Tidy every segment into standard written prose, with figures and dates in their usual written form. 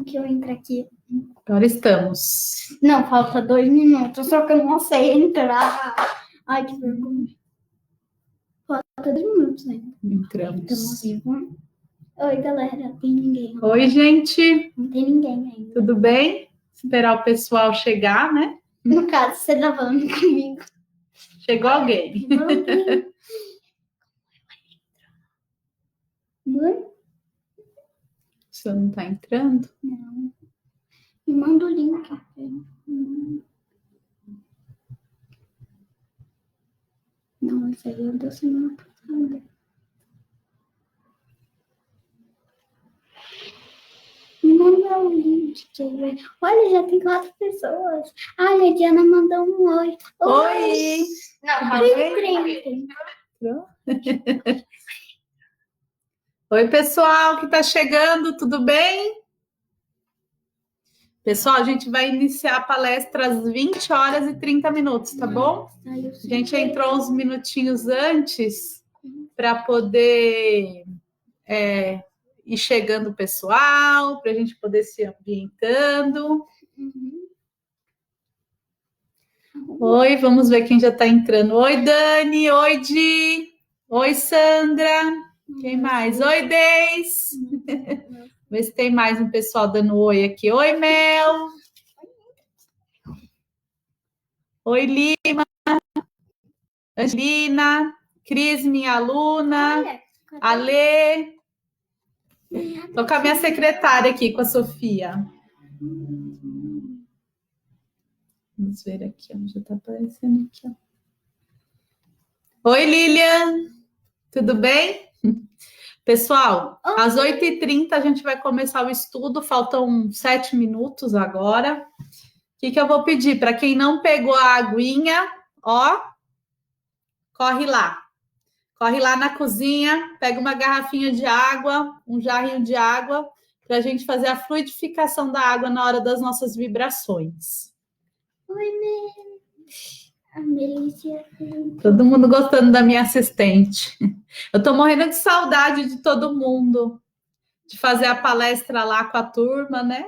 que eu entro aqui. Agora estamos. Não, falta 2 minutos, só que eu não sei entrar. Ai, que vergonha. Falta 2 minutos ainda. Entramos. Estamos vivos. Oi, galera. Tem ninguém. Oi, gente. Não tem ninguém ainda. Tudo bem? Esperar o pessoal chegar, né? No caso, você tá falando comigo. Chegou alguém. Mãe? Você não tá entrando? Não. Me manda o link. Não, isso aí é da semana passada. Me manda o link. Olha, já tem 4 pessoas. Olha, a Diana mandou um oi. Oi! Não, Tudo bem? Oi, pessoal que tá chegando, tudo bem? Pessoal, a gente vai iniciar a palestra às 20 horas e 30 minutos, tá bom? A gente entrou uns minutinhos antes para poder ir chegando o pessoal, para a gente poder se ambientando. Oi, vamos ver quem já está entrando. Oi, Dani. Oi, Di. Oi, Sandra. Quem mais? Oi, Deis. Vê se tem mais um pessoal dando oi aqui. Oi, Mel. Oi, Lima. Angelina. Cris, minha aluna. Alê. Estou com a minha secretária aqui, com a Sofia. Vamos ver aqui, ó. Já está aparecendo aqui, ó. Oi, Lilian. Tudo bem? Pessoal, às 8h30 a gente vai começar o estudo, faltam 7 minutos agora. O que eu vou pedir? Para quem não pegou a aguinha, ó, corre lá. Corre lá na cozinha, pega uma garrafinha de água, um jarrinho de água, para a gente fazer a fluidificação da água na hora das nossas vibrações. Oi, a Melícia. Todo mundo gostando da minha assistente. Eu estou morrendo de saudade de todo mundo, de fazer a palestra lá com a turma, né?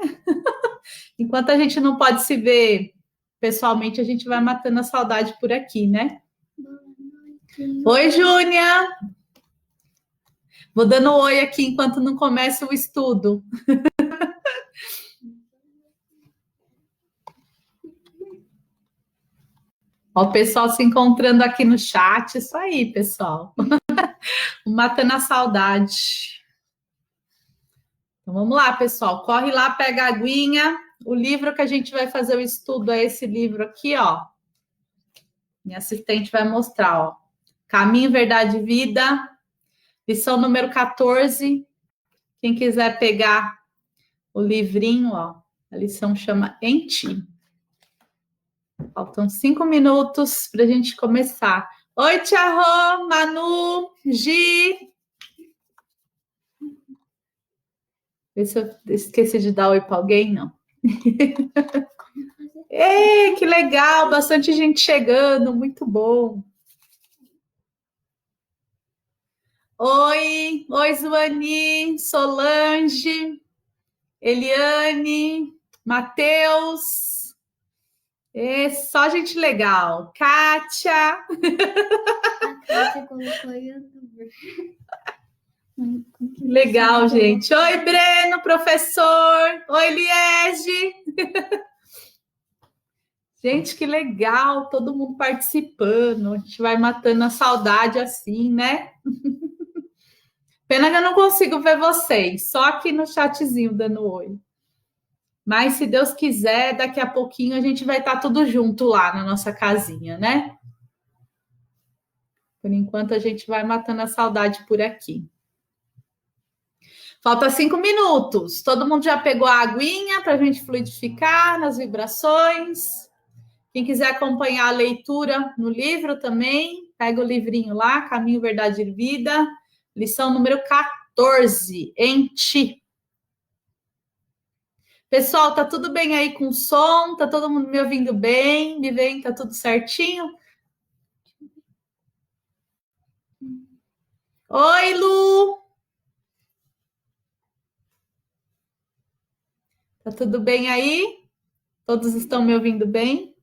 Enquanto a gente não pode se ver pessoalmente, a gente vai matando a saudade por aqui, né? Oi, Júnia! Vou dando oi aqui enquanto não começa o estudo. Ó, o pessoal se encontrando aqui no chat. Isso aí, pessoal. Matando a saudade. Então vamos lá, pessoal. Corre lá, pega a aguinha. O livro que a gente vai fazer o estudo é esse livro aqui, ó. Minha assistente vai mostrar, ó. Caminho, Verdade e Vida. Lição número 14. Quem quiser pegar o livrinho, ó. A lição chama Em Ti. Faltam 5 minutos para a gente começar. Oi, Tia Rô, Manu, Gi. Vê se eu esqueci de dar oi para alguém, não. Ei, que legal, bastante gente chegando, muito bom. Oi, Zoani, Solange, Eliane, Matheus. Só gente legal. Kátia. A Kátia colocou youtuber. Legal, gente. Oi, Breno, professor. Oi, Liege. Gente, que legal, todo mundo participando. A gente vai matando a saudade assim, né? Pena que eu não consigo ver vocês, só aqui no chatzinho dando oi. Mas se Deus quiser, daqui a pouquinho a gente vai estar tudo junto lá na nossa casinha, né? Por enquanto a gente vai matando a saudade por aqui. Falta 5 minutos. Todo mundo já pegou a aguinha para a gente fluidificar nas vibrações. Quem quiser acompanhar a leitura no livro também, pega o livrinho lá, Caminho, Verdade e Vida, lição número 14, Em Ti. Pessoal, tá tudo bem aí com o som? Tá todo mundo me ouvindo bem? Me vendo? Tá tudo certinho? Oi, Lu! Tá tudo bem aí? Todos estão me ouvindo bem?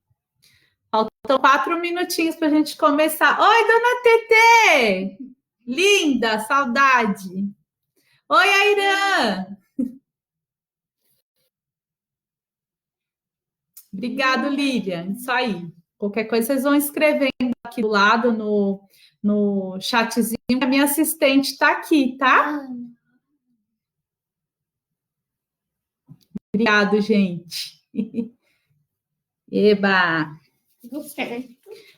Faltam 4 minutinhos para a gente começar. Oi, dona Tetê! Linda, saudade! Oi, Airã! Obrigado, Lilian. Isso aí. Qualquer coisa, vocês vão escrevendo aqui do lado no chatzinho. A minha assistente está aqui, tá? Obrigado, gente. Eba!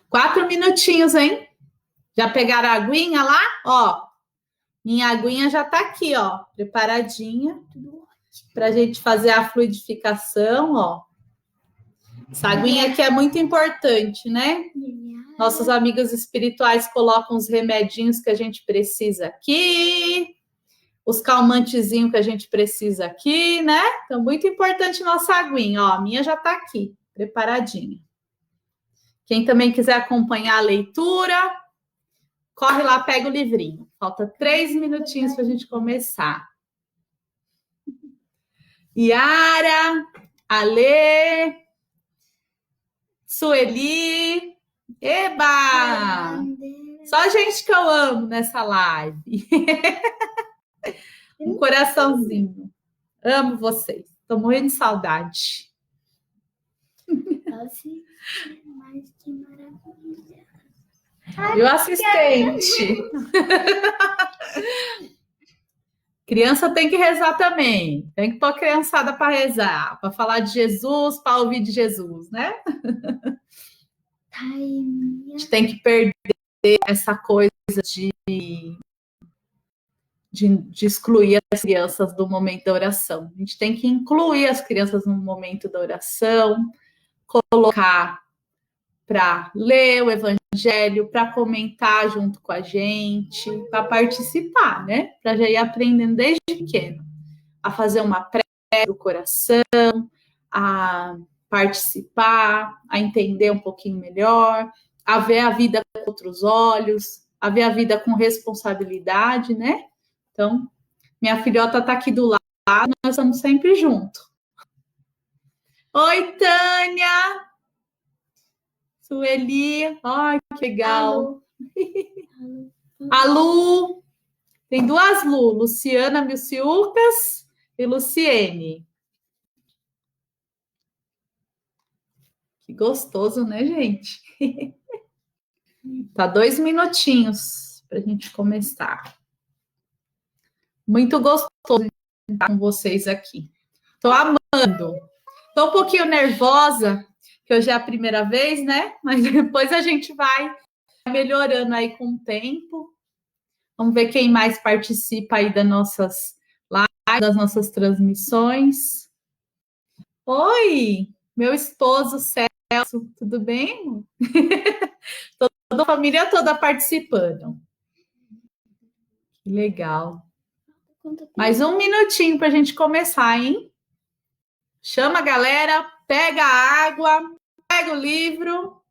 4 minutinhos, hein? Já pegaram a aguinha lá? Ó, minha aguinha já tá aqui, ó, preparadinha para a gente fazer a fluidificação, ó. Essa aguinha aqui é muito importante, né? Nossos amigos espirituais colocam os remedinhos que a gente precisa aqui, os calmantezinhos que a gente precisa aqui, né? Então, muito importante nossa aguinha, ó. A minha já tá aqui, preparadinha. Quem também quiser acompanhar a leitura, corre lá, pega o livrinho. Falta 3 minutinhos para a gente começar. Yara, Alê, Sueli, eba! Só gente que eu amo nessa live. Um coraçãozinho. Amo vocês. Estou morrendo de saudade. Mas que maravilha. E o assistente. Criança tem que rezar também. Tem que pôr a criançada para rezar, para falar de Jesus, para ouvir de Jesus, né? A gente tem que perder essa coisa de excluir as crianças do momento da oração. A gente tem que incluir as crianças no momento da oração, colocar para ler o evangelho, para comentar junto com a gente, para participar, né? Para já ir aprendendo desde pequeno a fazer uma prece do coração, a participar, a entender um pouquinho melhor, a ver a vida com outros olhos, a ver a vida com responsabilidade, né? Então, minha filhota está aqui do lado, nós estamos sempre juntos. Oi, Tânia! Sueli, ai, que legal. A Lu, tem 2 Lu, Luciana Milciucas e Luciene. Que gostoso, né, gente? Tá 2 minutinhos para a gente começar. Muito gostoso estar com vocês aqui. Tô amando. Tô um pouquinho nervosa, que hoje é a primeira vez, né? Mas depois a gente vai melhorando aí com o tempo. Vamos ver quem mais participa aí das nossas lives, das nossas transmissões. Oi, meu esposo Celso, tudo bem? Toda a família toda participando. Que legal. Mais 1 minutinho para a gente começar, hein? Chama a galera, pega a água, pega o livro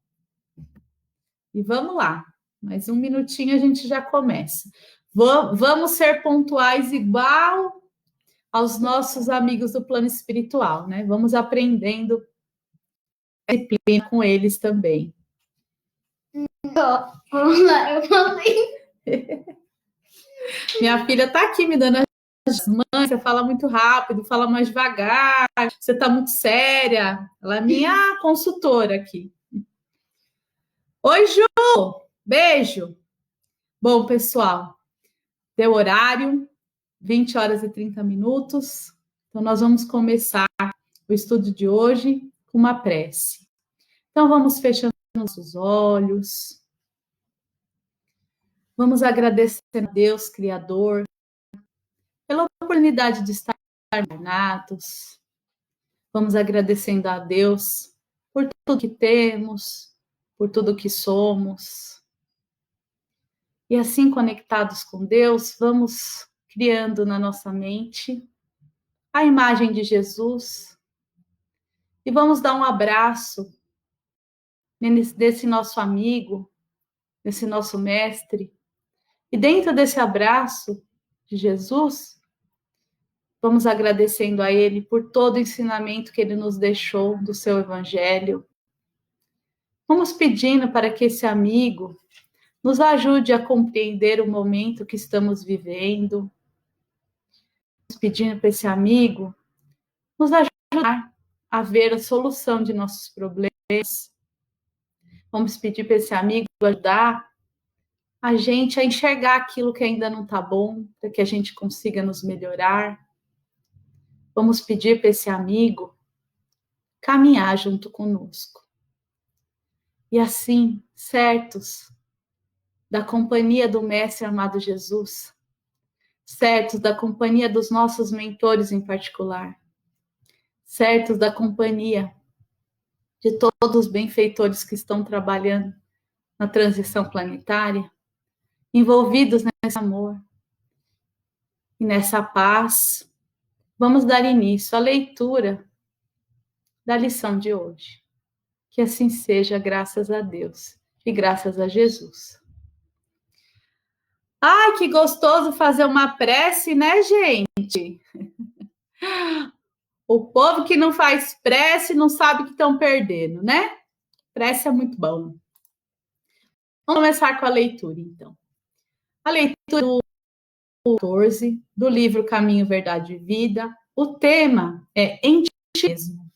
e vamos lá. Mais 1 minutinho a gente já começa. Vamos ser pontuais igual aos nossos amigos do plano espiritual, né? Vamos aprendendo disciplina com eles também. Vamos lá, eu falei. Minha filha está aqui me dando as mãos, você fala muito rápido, fala mais devagar, você está muito séria. Ela é minha consultora aqui. Oi, Ju! Beijo! Bom, pessoal, deu horário, 20 horas e 30 minutos. Então, nós vamos começar o estudo de hoje com uma prece. Então, vamos fechando nossos olhos. Vamos agradecer a Deus, Criador, pela oportunidade de estar encarnados. Vamos agradecendo a Deus por tudo que temos, por tudo que somos. E assim, conectados com Deus, vamos criando na nossa mente a imagem de Jesus e vamos dar um abraço desse nosso amigo, desse nosso mestre. E dentro desse abraço de Jesus, Vamos agradecendo a Ele por todo o ensinamento que Ele nos deixou do seu Evangelho. Vamos pedindo para que esse amigo nos ajude a compreender o momento que estamos vivendo. Vamos pedindo para esse amigo nos ajudar a ver a solução de nossos problemas. Vamos pedir para esse amigo ajudar a gente a enxergar aquilo que ainda não está bom, para que a gente consiga nos melhorar. Vamos pedir para esse amigo caminhar junto conosco. E assim, certos da companhia do Mestre amado Jesus, certos da companhia dos nossos mentores em particular, certos da companhia de todos os benfeitores que estão trabalhando na transição planetária, envolvidos nesse amor e nessa paz, vamos dar início à leitura da lição de hoje. Que assim seja, graças a Deus e graças a Jesus. Ai, que gostoso fazer uma prece, né, gente? O povo que não faz prece não sabe que estão perdendo, né? Prece é muito bom. Vamos começar com a leitura, então. A leitura do 14, do livro Caminho, Verdade e Vida. O tema é em ti mesmo.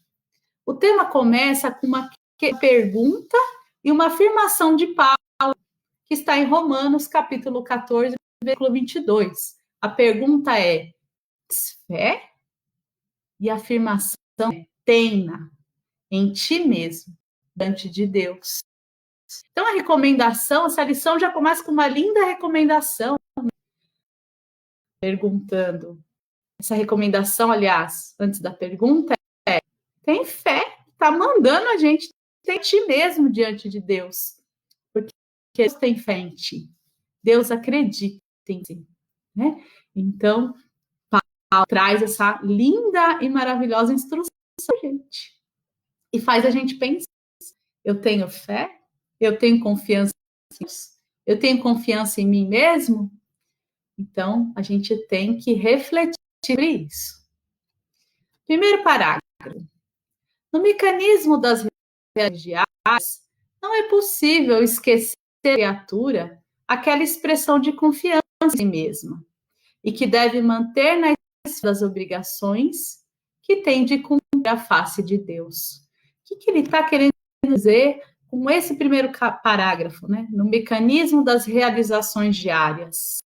O tema começa com uma pergunta e uma afirmação de Paulo, que está em Romanos, capítulo 14, versículo 22. A pergunta é: fé? E a afirmação é: tenha em ti mesmo, diante de Deus. Então, a recomendação, essa lição já começa com uma linda recomendação, perguntando. Essa recomendação, aliás, antes da pergunta, é: tem fé, está mandando a gente ter ti mesmo diante de Deus. Porque Deus tem fé em ti. Deus acredita em ti. Né? Então, Paulo traz essa linda e maravilhosa instrução a gente. E faz a gente pensar: eu tenho fé? Eu tenho confiança em Deus? Eu tenho confiança em mim mesmo? Então, a gente tem que refletir sobre isso. Primeiro parágrafo. No mecanismo das realidades diárias, não é possível esquecer a criatura aquela expressão de confiança em si mesma e que deve manter na expressão das obrigações que tem de cumprir a face de Deus. O que ele está querendo dizer com esse primeiro parágrafo, né? No mecanismo das realizações diárias.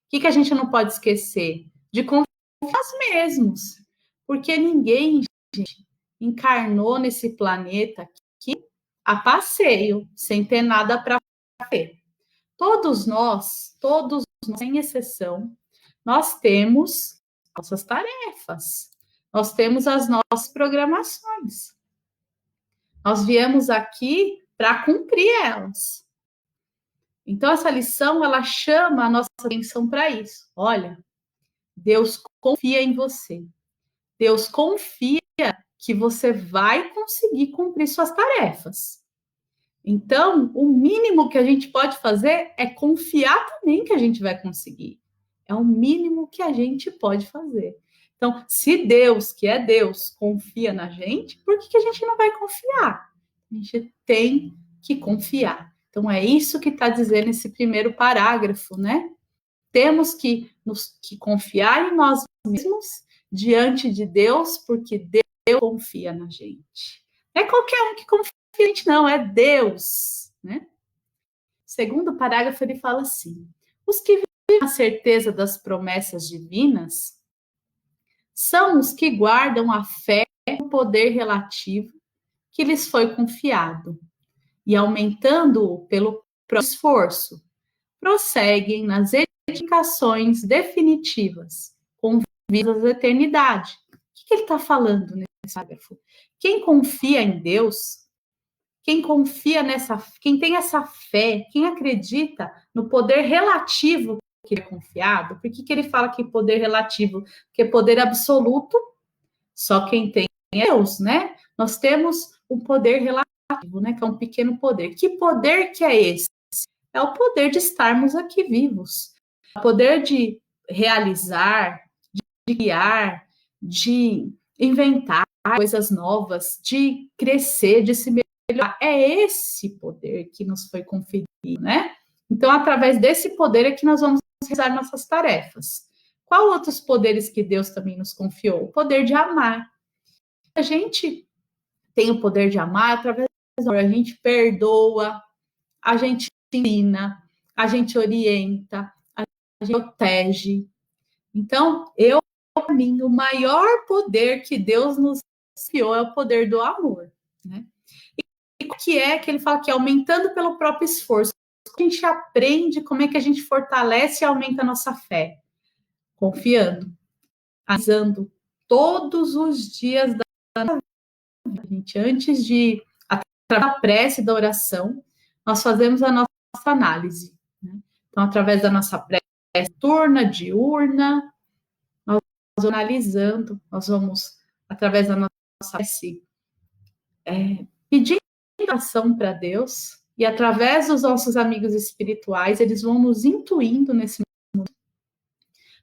O que a gente não pode esquecer? De confiar em nós mesmos. Porque ninguém, gente, encarnou nesse planeta aqui a passeio, sem ter nada para fazer. Todos nós, sem exceção, nós temos nossas tarefas. Nós temos as nossas programações. Nós viemos aqui para cumprir elas. Então, essa lição, ela chama a nossa atenção para isso. Olha, Deus confia em você. Deus confia que você vai conseguir cumprir suas tarefas. Então, o mínimo que a gente pode fazer é confiar também que a gente vai conseguir. É o mínimo que a gente pode fazer. Então, se Deus, que é Deus, confia na gente, por que a gente não vai confiar? A gente tem que confiar. Então, é isso que está dizendo esse primeiro parágrafo, né? Temos que confiar em nós mesmos diante de Deus, porque Deus confia na gente. Não é qualquer um que confia na gente, não, é Deus, né? Segundo parágrafo, ele fala assim: os que vivem a certeza das promessas divinas são os que guardam a fé no poder relativo que lhes foi confiado, e aumentando-o pelo esforço, prosseguem nas edificações definitivas, com vistas à eternidade. O que ele está falando nesse parágrafo? Quem confia em Deus, quem confia quem tem essa fé, quem acredita no poder relativo que é confiado, por que ele fala que poder relativo? Porque poder absoluto, só quem tem é Deus, né? Nós temos um poder relativo, né? Que é um pequeno poder. Que poder que é esse? É o poder de estarmos aqui vivos. O poder de realizar, criar, de inventar coisas novas, de crescer, de se melhorar. É esse poder que nos foi conferido, né? Então, através desse poder é que nós vamos realizar nossas tarefas. Qual outros poderes que Deus também nos confiou? O poder de amar. A gente tem o poder de amar através do amor. A gente perdoa, a gente ensina, a gente orienta, a gente protege. Então, para mim, o maior poder que Deus nos confiou é o poder do amor, né? E o que é que ele fala que é aumentando pelo próprio esforço. A gente aprende como é que a gente fortalece e aumenta a nossa fé. Confiando, analisando todos os dias da vida. Gente, antes de através da prece e da oração, nós fazemos a nossa análise, né? Então, através da nossa prece turna, diurna, nós vamos analisando, nós vamos, através da nossa prece, pedir oração para Deus, e através dos nossos amigos espirituais, eles vão nos intuindo nesse mundo,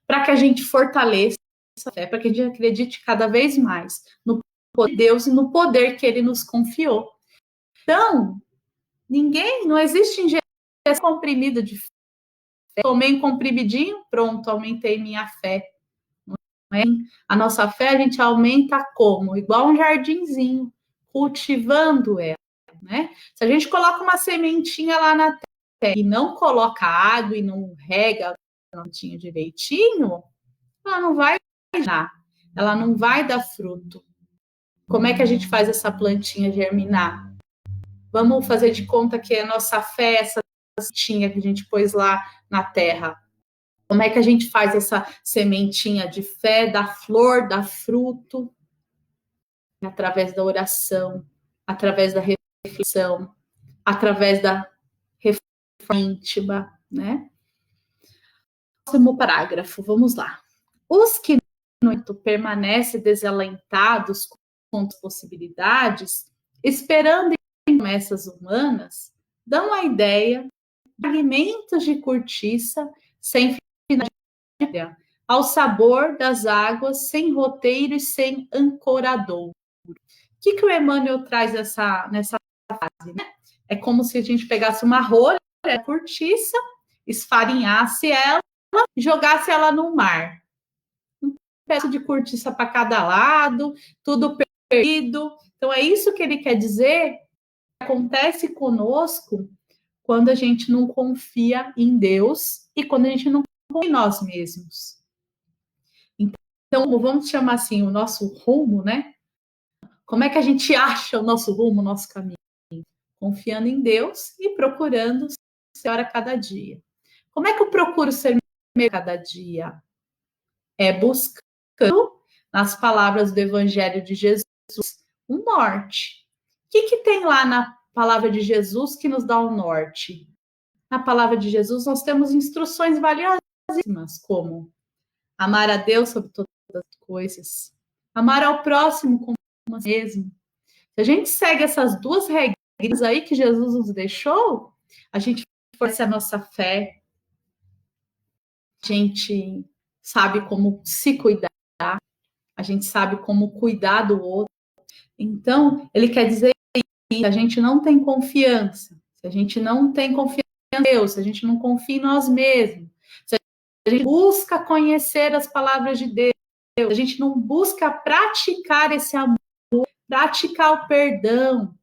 para que a gente fortaleça essa fé, para que a gente acredite cada vez mais no poder de Deus e no poder que Ele nos confiou. Então, não existe injeção comprimida de fé. Tomei um comprimidinho, pronto, aumentei minha fé. Não é? A nossa fé a gente aumenta como? Igual um jardinzinho, cultivando ela, né? Se a gente coloca uma sementinha lá na terra e não coloca água e não rega a plantinha direitinho, ela não vai germinar, ela não vai dar fruto. Como é que a gente faz essa plantinha germinar? Vamos fazer de conta que a nossa fé, essa sementinha que a gente pôs lá na terra. Como é que a gente faz essa sementinha de fé, da flor, da fruto? Através da oração, através da reflexão, através da reflexão íntima, né? Próximo parágrafo, vamos lá. Os que, no entanto, permanecem desalentados com as possibilidades, esperando em promessas humanas, dão a ideia de fragmentos de cortiça sem finalidade, ao sabor das águas, sem roteiro e sem ancorador. O que o Emmanuel traz nessa fase, né? É como se a gente pegasse uma rolha, cortiça, esfarinhasse ela e jogasse ela no mar. Um pedaço de cortiça para cada lado, tudo perdido. Então, é isso que ele quer dizer. Acontece conosco quando a gente não confia em Deus e quando a gente não confia em nós mesmos. Então, vamos chamar assim, o nosso rumo, né? Como é que a gente acha o nosso rumo, o nosso caminho? Confiando em Deus e procurando ser melhor a cada dia. Como é que eu procuro ser melhor a cada dia? É buscando, nas palavras do Evangelho de Jesus, um norte. O que tem lá na palavra de Jesus que nos dá o norte? Na palavra de Jesus, nós temos instruções valiosíssimas, como amar a Deus sobre todas as coisas, amar ao próximo como a si mesmo. Se a gente segue essas duas regras aí que Jesus nos deixou, a gente fortalece a nossa fé, a gente sabe como se cuidar, a gente sabe como cuidar do outro. Então, ele quer dizer que se a gente não tem confiança, se a gente não tem confiança em Deus, se a gente não confia em nós mesmos, se a gente busca conhecer as palavras de Deus, se a gente não busca praticar esse amor, praticar o perdão,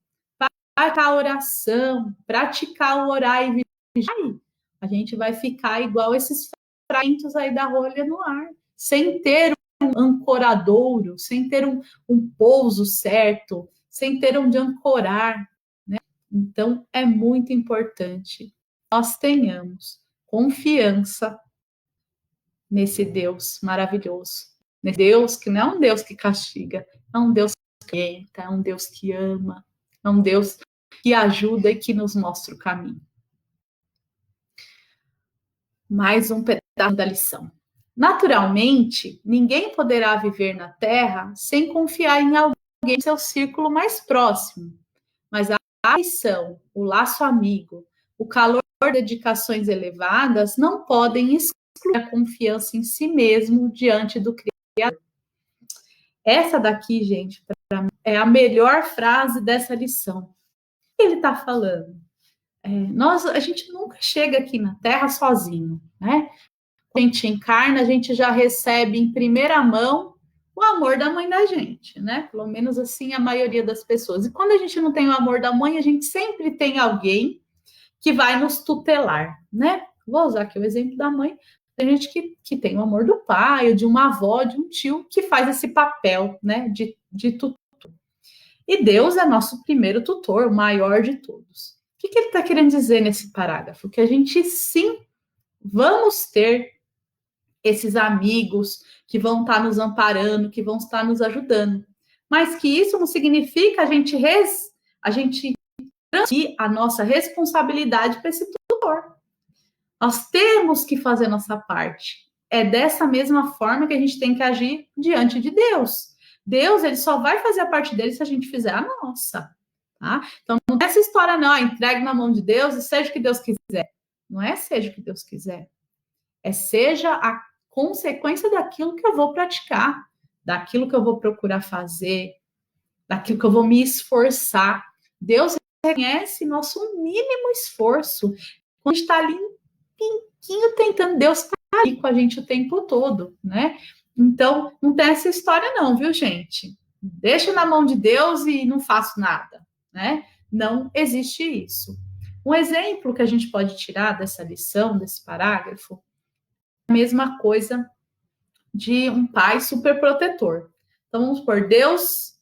praticar a oração, praticar o orar e vigiar, a gente vai ficar igual esses fragmentos aí da rolha no ar, sem ter um ancoradouro, sem ter um pouso certo, sem ter onde ancorar, né? Então, é muito importante nós tenhamos confiança nesse Deus maravilhoso, nesse Deus que não é um Deus que castiga, é um Deus que orienta, é um Deus que ama, é um Deus que ajuda e que nos mostra o caminho. Mais um pedaço da lição. Naturalmente, ninguém poderá viver na Terra sem confiar em alguém em seu círculo mais próximo, mas a afeição, o laço amigo, o calor de dedicações elevadas não podem excluir a confiança em si mesmo diante do Criador. Essa daqui, gente, para mim, é a melhor frase dessa lição. O que ele está falando? A gente nunca chega aqui na Terra sozinho, né? Quando a gente encarna, a gente já recebe em primeira mão o amor da mãe da gente, né? Pelo menos assim a maioria das pessoas. E quando a gente não tem o amor da mãe, a gente sempre tem alguém que vai nos tutelar, né? Vou usar aqui o exemplo da mãe. Tem gente que tem o amor do pai, ou de uma avó, de um tio, que faz esse papel, né, de tutor. E Deus é nosso primeiro tutor, o maior de todos. O que ele está querendo dizer nesse parágrafo? Que a gente, sim, vamos ter esses amigos que vão estar nos amparando, que vão estar nos ajudando. Mas que isso não significa a gente transferir a nossa responsabilidade para esse tutor. Nós temos que fazer nossa parte. É dessa mesma forma que a gente tem que agir diante de Deus. Deus, ele só vai fazer a parte dele se a gente fizer a nossa. Tá? Então, não é essa história, não. Entregue na mão de Deus e seja o que Deus quiser. Não é seja o que Deus quiser. É seja a consequência daquilo que eu vou praticar, daquilo que eu vou procurar fazer, daquilo que eu vou me esforçar. Deus reconhece nosso mínimo esforço. Quando a gente está ali tentando, Deus está ali com a gente o tempo todo, né? Então, não tem essa história não, viu, gente? Deixa na mão de Deus e não faço nada, né? Não existe isso. Um exemplo que a gente pode tirar dessa lição, desse parágrafo, é a mesma coisa de um pai super protetor. Então, vamos supor, Deus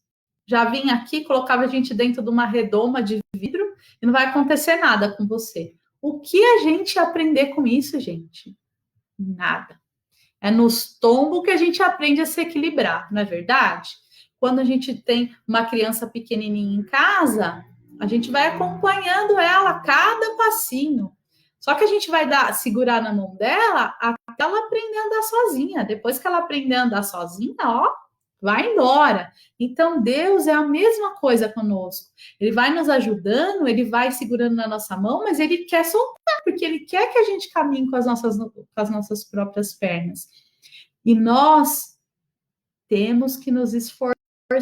já vinha aqui, colocava a gente dentro de uma redoma de vidro e não vai acontecer nada com você. O que a gente aprender com isso, gente? Nada. É nos tombos que a gente aprende a se equilibrar, não é verdade? Quando a gente tem uma criança pequenininha em casa, a gente vai acompanhando ela a cada passinho. Só que a gente vai segurar na mão dela até ela aprender a andar sozinha. Depois que ela aprender a andar sozinha, ó, vai embora. Então, Deus é a mesma coisa conosco. Ele vai nos ajudando, ele vai segurando na nossa mão, mas ele quer soltar, porque ele quer que a gente caminhe com as nossas próprias pernas. E nós temos que nos esforçar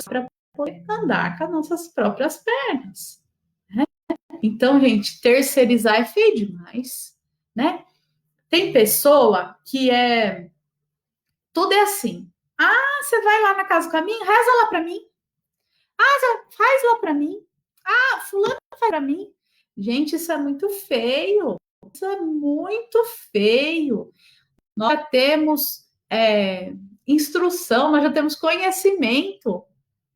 para poder andar com as nossas próprias pernas. Né? Então, gente, terceirizar é feio demais, né? Tem pessoa que tudo é assim. Ah, você vai lá na casa do caminho, reza lá para mim. Ah, faz lá para mim. Ah, fulano faz para mim. Gente, isso é muito feio. Isso é muito feio. Nós já temos instrução, nós já temos conhecimento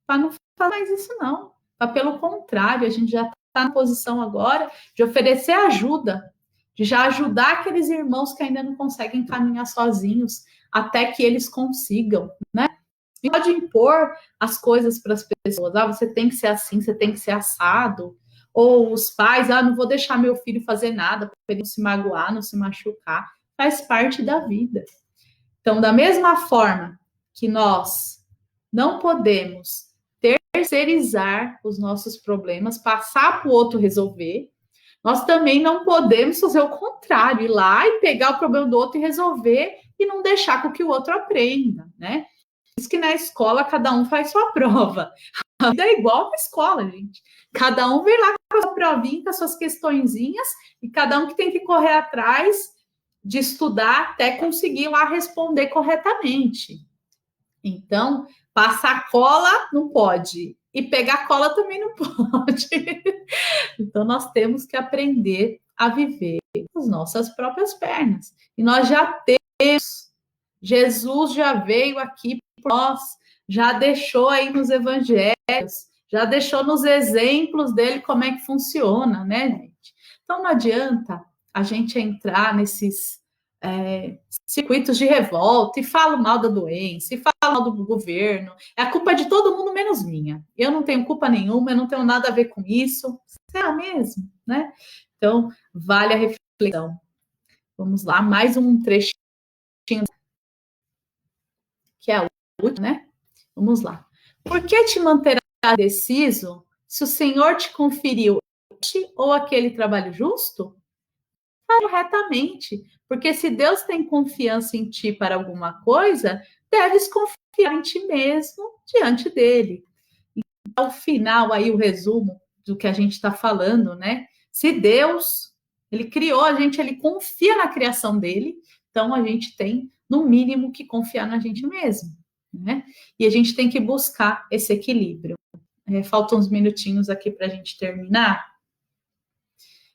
para não fazer mais isso, não. Para, pelo contrário, a gente já está na posição agora de oferecer ajuda, de já ajudar aqueles irmãos que ainda não conseguem caminhar sozinhos, até que eles consigam, né? E pode impor as coisas para as pessoas. Ah, você tem que ser assim, você tem que ser assado. Ou os pais, não vou deixar meu filho fazer nada para ele não se magoar, não se machucar. Faz parte da vida. Então, da mesma forma que nós não podemos terceirizar os nossos problemas, passar para o outro resolver, nós também não podemos fazer o contrário, ir lá e pegar o problema do outro e resolver e não deixar com que o outro aprenda, né? Diz que na escola cada um faz sua prova. A vida é igual na escola, gente. Cada um vem lá com a sua provinha, com as suas questõezinhas, e cada um que tem que correr atrás de estudar até conseguir lá responder corretamente. Então, passar cola não pode. E pegar cola também não pode. Então, nós temos que aprender a viver com as nossas próprias pernas. E nós já temos. Jesus já veio aqui por nós, já deixou aí nos evangelhos, já deixou nos exemplos dele como é que funciona, né, gente? Então, não adianta a gente entrar nesses circuitos de revolta e fala mal da doença, e fala mal do governo. A culpa é de todo mundo, menos minha. Eu não tenho culpa nenhuma, eu não tenho nada a ver com isso. Será mesmo, né? Então, vale a reflexão. Vamos lá, mais um trechinho que é a última, né? Vamos lá. Por que te manterá indeciso se o Senhor te conferiu este ou aquele trabalho justo? Corretamente, porque se Deus tem confiança em ti para alguma coisa, deves confiar em ti mesmo diante dele. Ao final, aí o resumo do que a gente está falando, né? Se Deus, ele criou a gente, ele confia na criação dele, então a gente tem, no mínimo, que confiar na gente mesmo, né? E a gente tem que buscar esse equilíbrio. Faltam uns minutinhos aqui para a gente terminar.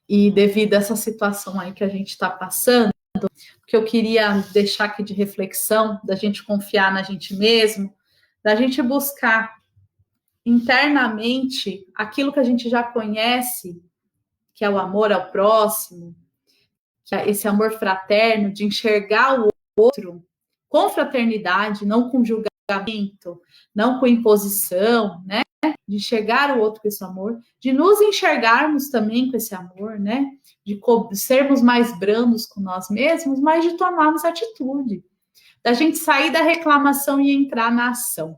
E devido a essa situação aí que a gente está passando, que eu queria deixar aqui de reflexão, da gente confiar na gente mesmo, da gente buscar internamente aquilo que a gente já conhece, que é o amor ao próximo, que é esse amor fraterno, de enxergar o outro com fraternidade, não com julgamento, não com imposição, né? De enxergar o outro com esse amor, de nos enxergarmos também com esse amor, né? De sermos mais brandos com nós mesmos, mas de tomarmos atitude, da gente sair da reclamação e entrar na ação. O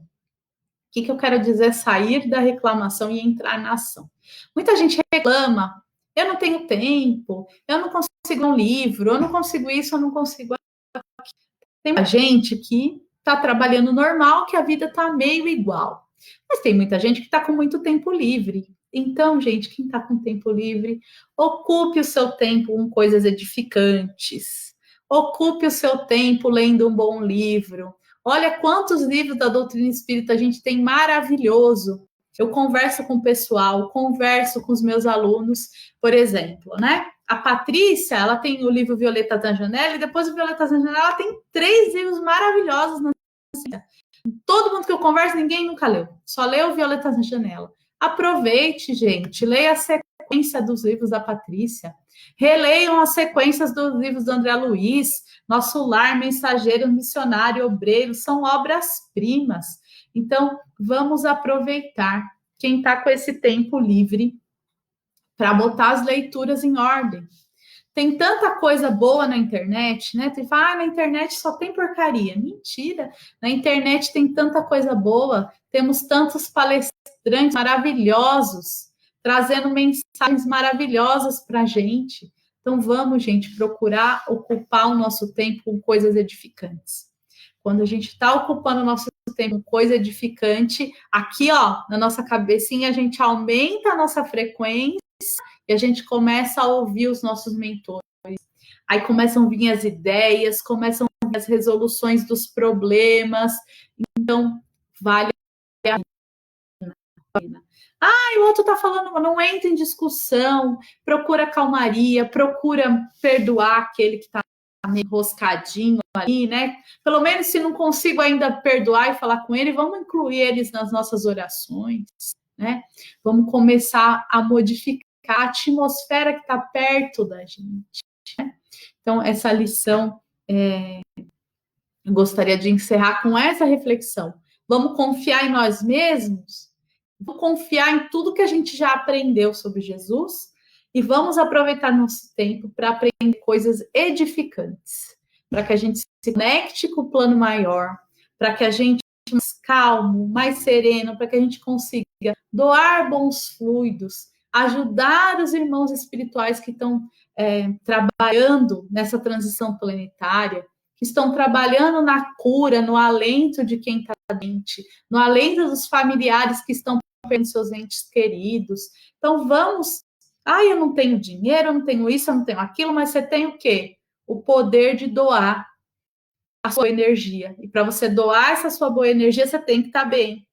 que eu quero dizer sair da reclamação e entrar na ação? Muita gente reclama, eu não tenho tempo, eu não consigo um livro, eu não consigo isso, eu não consigo aquilo. Tem muita gente que está trabalhando normal, que a vida está meio igual. Mas tem muita gente que está com muito tempo livre. Então, gente, quem está com tempo livre, ocupe o seu tempo com coisas edificantes. Ocupe o seu tempo lendo um bom livro. Olha quantos livros da doutrina espírita a gente tem maravilhoso. Eu converso com o pessoal, converso com os meus alunos, por exemplo, né? A Patrícia, ela tem o livro Violetas da Janela, e depois do Violetas da Janela, ela tem 3 livros maravilhosos na vida. Todo mundo que eu converso, ninguém nunca leu. Só leu Violetas na Janela. Aproveite, gente. Leia a sequência dos livros da Patrícia. Releiam as sequências dos livros do André Luiz. Nosso Lar, Mensageiro, Missionário, Obreiro. São obras-primas. Então, vamos aproveitar quem está com esse tempo livre para botar as leituras em ordem. Tem tanta coisa boa na internet, né? Tem fala, na internet só tem porcaria. Mentira! Na internet tem tanta coisa boa, temos tantos palestrantes maravilhosos, trazendo mensagens maravilhosas para a gente. Então vamos, gente, procurar ocupar o nosso tempo com coisas edificantes. Quando a gente está ocupando o nosso tempo com coisa edificante, aqui, ó, na nossa cabecinha, a gente aumenta a nossa frequência e a gente começa a ouvir os nossos mentores. Aí começam a vir as ideias, começam a vir as resoluções dos problemas. Então, vale a pena. O outro está falando, não entra em discussão, procura calmaria, procura perdoar aquele que está meio enroscadinho ali, né? Pelo menos se não consigo ainda perdoar e falar com ele, vamos incluir eles nas nossas orações, né? Vamos começar a modificar a atmosfera que está perto da gente, né? Então, essa lição, eu gostaria de encerrar com essa reflexão. Vamos confiar em nós mesmos? Vamos confiar em tudo que a gente já aprendeu sobre Jesus? E vamos aproveitar nosso tempo para aprender coisas edificantes, para que a gente se conecte com o plano maior, para que a gente seja mais calmo, mais sereno, para que a gente consiga doar bons fluidos, ajudar os irmãos espirituais que estão trabalhando nessa transição planetária, que estão trabalhando na cura, no alento de quem está doente, no alento dos familiares que estão perdendo seus entes queridos. Então, vamos... eu não tenho dinheiro, eu não tenho isso, eu não tenho aquilo, mas você tem o quê? O poder de doar a sua energia. E para você doar essa sua boa energia, você tem que estar bem.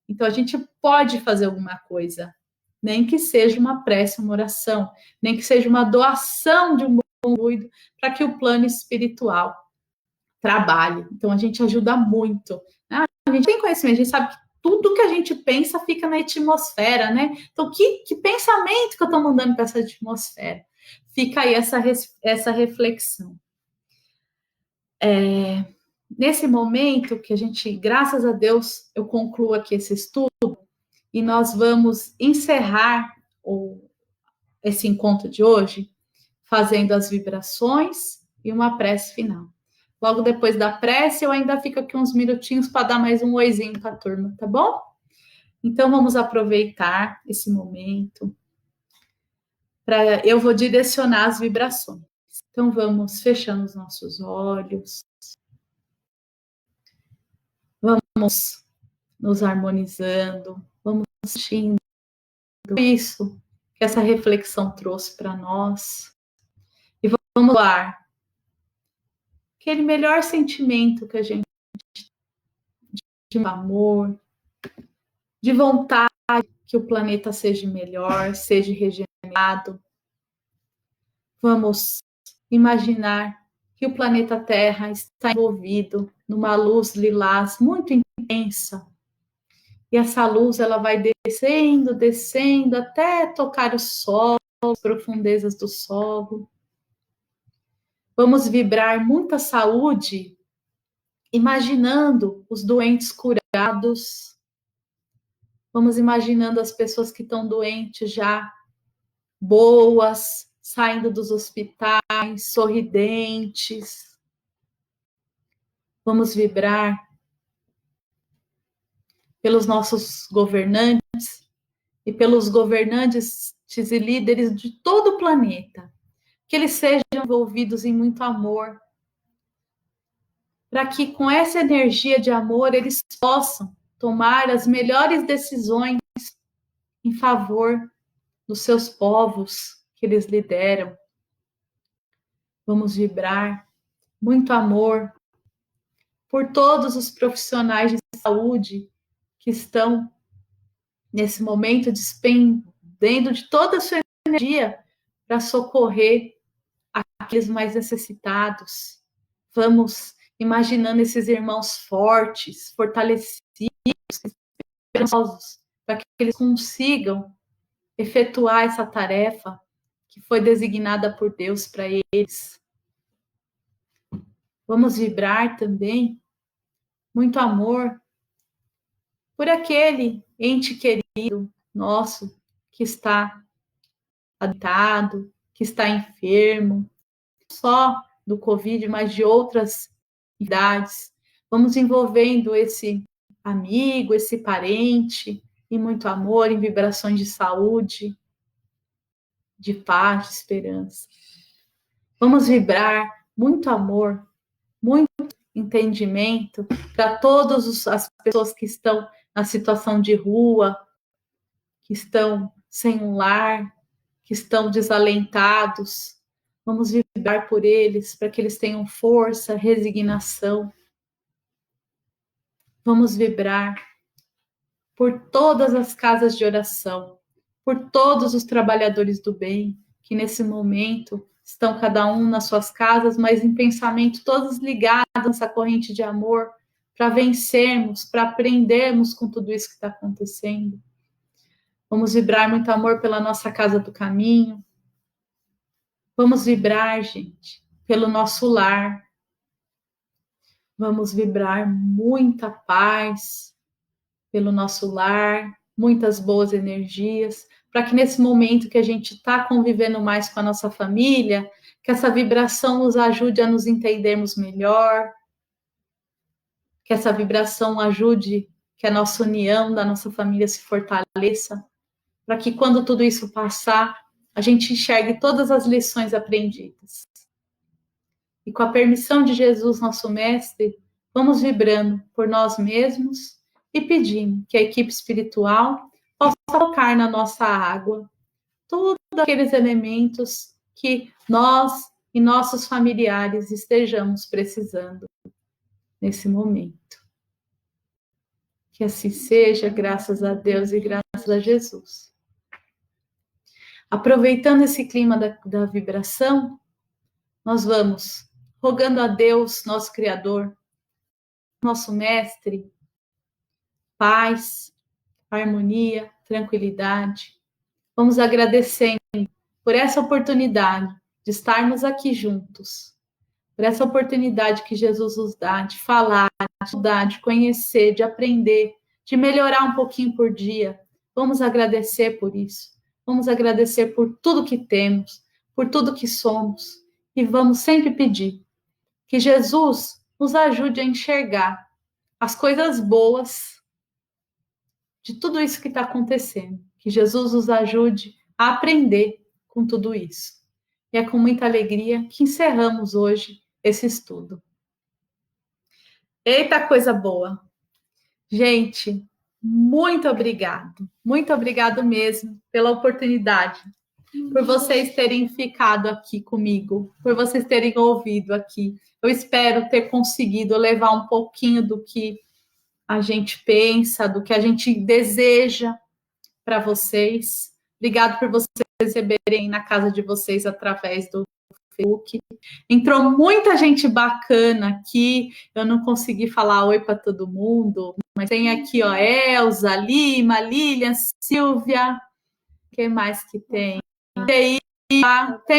Então, a gente pode fazer alguma coisa, nem que seja uma prece, uma oração, nem que seja uma doação de um bom fluido para que o plano espiritual trabalhe. Então, a gente ajuda muito. A gente tem conhecimento, a gente sabe que tudo que a gente pensa fica na atmosfera, né? Então, que pensamento que eu estou mandando para essa atmosfera? Fica aí essa reflexão. Nesse momento que a gente, graças a Deus, eu concluo aqui esse estudo e nós vamos encerrar esse encontro de hoje fazendo as vibrações e uma prece final. Logo depois da prece, eu ainda fico aqui uns minutinhos para dar mais um oizinho para a turma, tá bom? Então, vamos aproveitar esse momento eu vou direcionar as vibrações. Então, vamos fechando os nossos olhos. Vamos nos harmonizando, vamos sentindo isso que essa reflexão trouxe para nós. E vamos doar aquele melhor sentimento que a gente de amor, de vontade que o planeta seja melhor, seja regenerado. Vamos imaginar que o planeta Terra está envolvido numa luz lilás muito intensa. E essa luz ela vai descendo, descendo até tocar o solo, as profundezas do solo. Vamos vibrar muita saúde, imaginando os doentes curados. Vamos imaginando as pessoas que estão doentes já boas, saindo dos hospitais, sorridentes. Vamos vibrar pelos nossos governantes e pelos governantes e líderes de todo o planeta. Que eles sejam envolvidos em muito amor, para que com essa energia de amor eles possam tomar as melhores decisões em favor dos seus povos que eles lideram. Vamos vibrar muito amor por todos os profissionais de saúde que estão nesse momento despendendo de toda a sua energia para socorrer aqueles mais necessitados. Vamos imaginando esses irmãos fortes, fortalecidos, esperançosos, para que eles consigam efetuar essa tarefa que foi designada por Deus para eles. Vamos vibrar também muito amor por aquele ente querido nosso que está habitado, que está enfermo, não só do Covid, mas de outras idades. Vamos envolvendo esse amigo, esse parente, em muito amor, em vibrações de saúde, de paz, de esperança. Vamos vibrar muito amor, muito entendimento para todas as pessoas que estão na situação de rua, que estão sem um lar, que estão desalentados. Vamos vibrar por eles, para que eles tenham força, resignação. Vamos vibrar por todas as casas de oração, por todos os trabalhadores do bem, que nesse momento estão cada um nas suas casas, mas em pensamento todos ligados nessa corrente de amor, para vencermos, para aprendermos com tudo isso que está acontecendo. Vamos vibrar muito amor pela nossa casa do caminho. Vamos vibrar, gente, pelo nosso lar. Vamos vibrar muita paz pelo nosso lar, muitas boas energias, para que nesse momento que a gente está convivendo mais com a nossa família, que essa vibração nos ajude a nos entendermos melhor, que essa vibração ajude que a nossa união da nossa família se fortaleça, para que quando tudo isso passar, a gente enxergue todas as lições aprendidas. E com a permissão de Jesus, nosso Mestre, vamos vibrando por nós mesmos e pedindo que a equipe espiritual possa colocar na nossa água todos aqueles elementos que nós e nossos familiares estejamos precisando nesse momento. Que assim seja, graças a Deus e graças a Jesus. Aproveitando esse clima da vibração, nós vamos rogando a Deus, nosso Criador, nosso Mestre, paz, harmonia, tranquilidade. Vamos agradecendo por essa oportunidade de estarmos aqui juntos, por essa oportunidade que Jesus nos dá de falar, de estudar, de conhecer, de aprender, de melhorar um pouquinho por dia. Vamos agradecer por isso. Vamos agradecer por tudo que temos, por tudo que somos. E vamos sempre pedir que Jesus nos ajude a enxergar as coisas boas de tudo isso que está acontecendo. Que Jesus nos ajude a aprender com tudo isso. E é com muita alegria que encerramos hoje esse estudo. Eita, coisa boa! Gente, muito obrigado mesmo pela oportunidade, por vocês terem ficado aqui comigo, por vocês terem ouvido aqui. Eu espero ter conseguido levar um pouquinho do que a gente pensa, do que a gente deseja para vocês. Obrigado por vocês receberem na casa de vocês através do Facebook. Entrou muita gente bacana aqui. Eu não consegui falar oi para todo mundo, mas tem aqui, ó, Elza, Lima, Lilian, Silvia. Quem mais que tem? Tem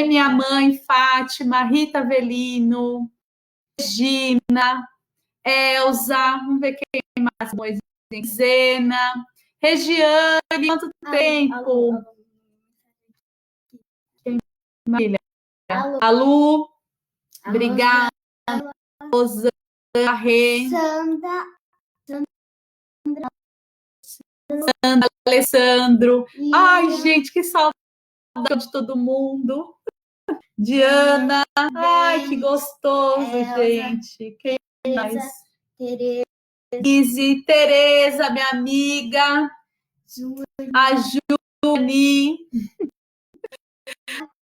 minha mãe, Fátima, Rita Avelino, Regina, Elza, vamos ver quem mais, Moisés, Zena, Regiane, quanto tempo? A Lu, obrigada. Rosana, Rê, Sandra, Alessandro. Ai, gente, que saudade de todo mundo. Diana, ai, que gostoso, gente. Quem mais? Izzy, Tereza, minha amiga. A Juni,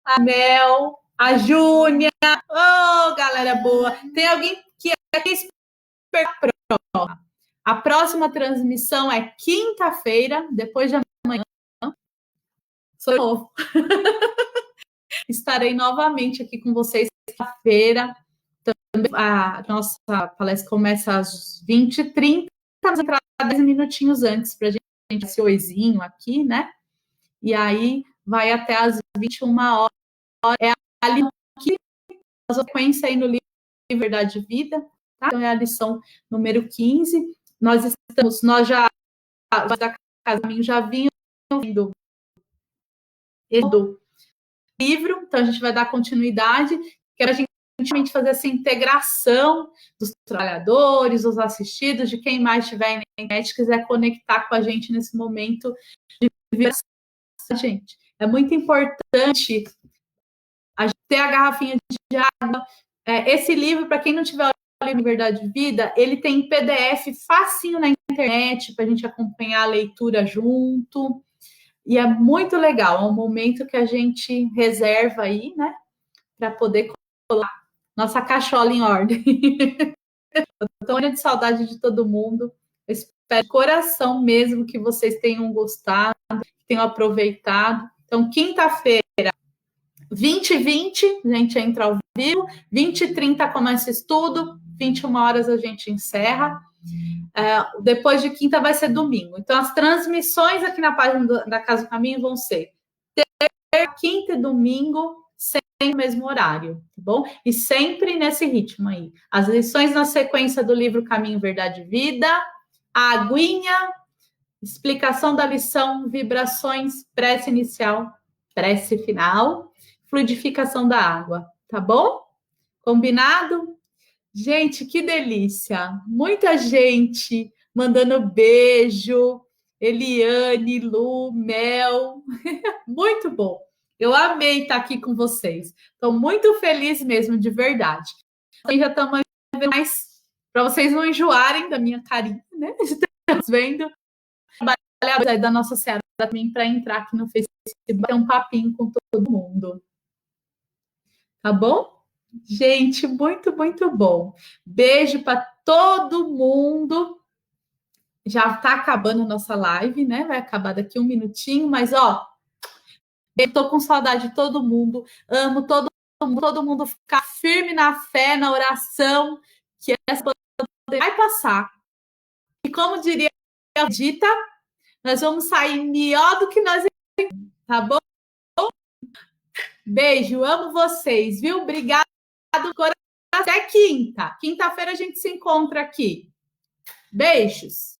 a Mel, a Júnia. Oh, galera boa. Tem alguém que é super pró. A próxima transmissão é quinta-feira, depois de amanhã. Sou eu novo. Estarei novamente aqui com vocês quinta-feira. A nossa palestra começa às 20h30. Vamos entrar 10 minutinhos antes para a gente esse oizinho aqui, né? E aí vai até às 21h. É a lição que a sequência aí no livro Verdade e Vida, tá? Então é a lição número 15. Nós já da caminho já vinham do livro, então a gente vai dar continuidade, que é a gente fazer essa integração dos trabalhadores, dos assistidos, de quem mais estiver na internet, quiser conectar com a gente nesse momento de viver. Gente, é muito importante a gente ter a garrafinha de água. Esse livro, para quem não tiver o livro Verdade e Vida, ele tem PDF facinho na internet para a gente acompanhar a leitura junto. E é muito legal, é um momento que a gente reserva aí, né, para poder colocar nossa cachola em ordem. Eu estou de saudade de todo mundo. Eu espero de coração mesmo que vocês tenham gostado, que tenham aproveitado. Então, quinta-feira, 20h20, a gente entra ao vivo, 20h30 começa o estudo, 21h a gente encerra. Depois de quinta vai ser domingo. Então, as transmissões aqui na página da Casa do Caminho vão ser terça, quinta e domingo, sempre no mesmo horário, tá bom? E sempre nesse ritmo aí. As lições na sequência do livro Caminho, Verdade e Vida, a aguinha, explicação da lição, vibrações, prece inicial, prece final, fluidificação da água, tá bom? Combinado? Gente, que delícia! Muita gente mandando beijo. Eliane, Lu, Mel. Muito bom. Eu amei estar aqui com vocês. Estou muito feliz mesmo, de verdade. Já estamos vendo mais para vocês não enjoarem da minha carinha, né? Estamos vendo trabalhar da nossa Seara também para entrar aqui no Facebook e bater um papinho com todo mundo. Tá bom? Gente, muito, muito bom. Beijo para todo mundo. Já está acabando a nossa live, né? Vai acabar daqui um minutinho, mas ó, eu tô com saudade de todo mundo. Amo todo mundo ficar firme na fé, na oração, que essa pandemia vai passar. E como diria a Dita, nós vamos sair melhor do que nós, tá bom? Beijo, amo vocês, viu? Obrigada. Até quinta. Quinta-feira a gente se encontra aqui. Beijos.